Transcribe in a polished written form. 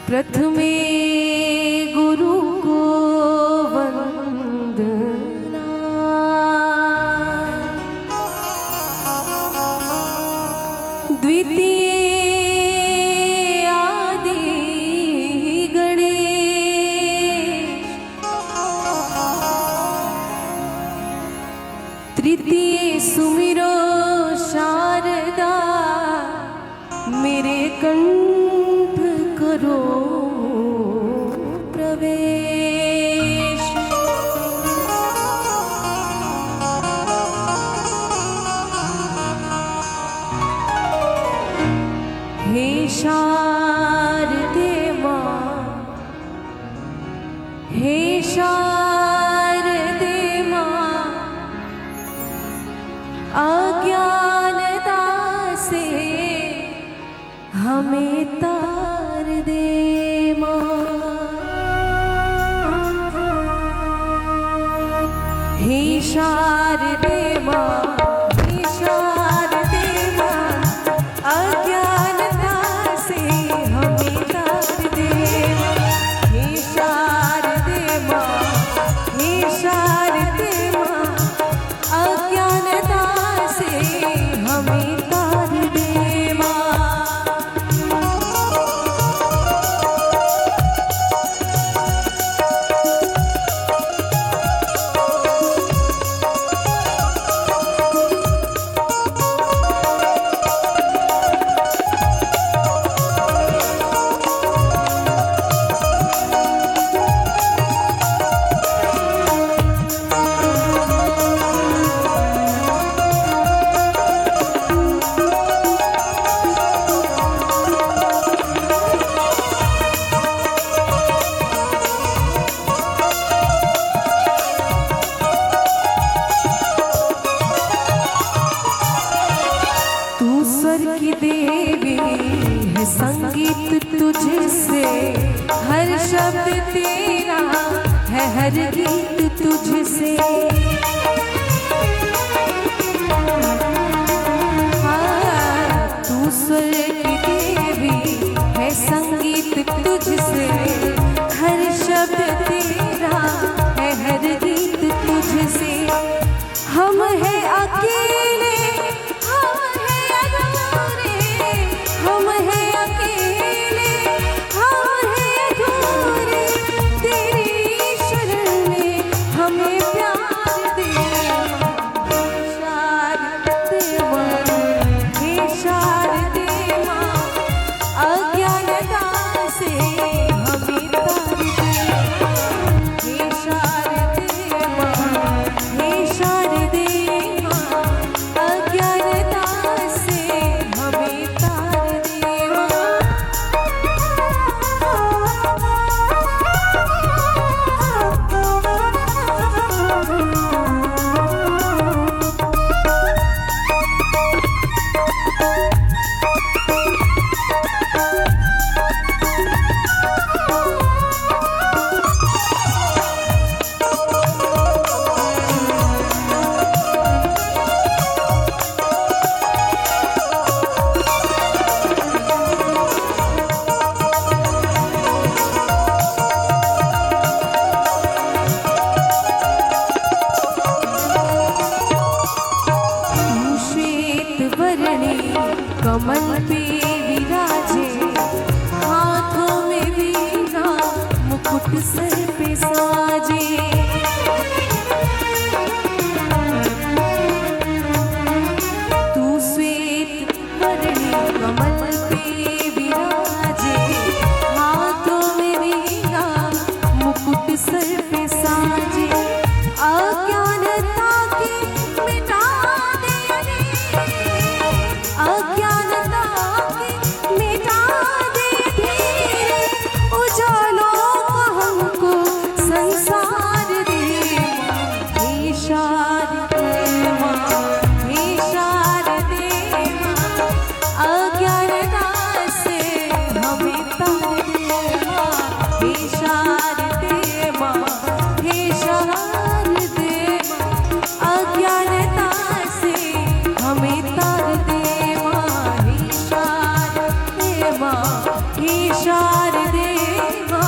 प्रथमे गुरु को वंदना, द्वितीय आदि गणेश, तृतीय सुमिरो शारदा, मेरे कंठ करो प्रवेश। हे शारदे मां, हे शारदे मां, अज्ञानता से हमें तार दे मां। हे शारदे मां, हे शारदे मां, अज्ञानता से हमें तार दे मां। हे शारदे मां, हे शारदे मां, अज्ञानता से हमें तार दे मां। की देवी है संगीत तुझसे, हर शब्द तेरा है हर गीत तुझसे। तू स्वर की देवी है संगीत तुझसे, हर शब्द तेरा है हर गीत तुझसे। हम हैं अकेले, हम हैं अकेले, हम हैं अधूरे, तेरी शरण में हमें प्यार दे। शारदे मां, हे शारदे मां, अज्ञानता से हमें तार दे। हे शारदे मां, हे शारदे मां, अज्ञानता से हमें तार दे मां। कमल पे विराजे, हाथों में वीणा, मुकुट सर पे साजे। तू श्वेत वर्णी कमल पे विराजे, हाथों में वीणा, मुकुट सर पे साजे। अज्ञानता की मिटा दे, अज्ञानता की मिटा दे धीरे, उजालों को हमको हार देवा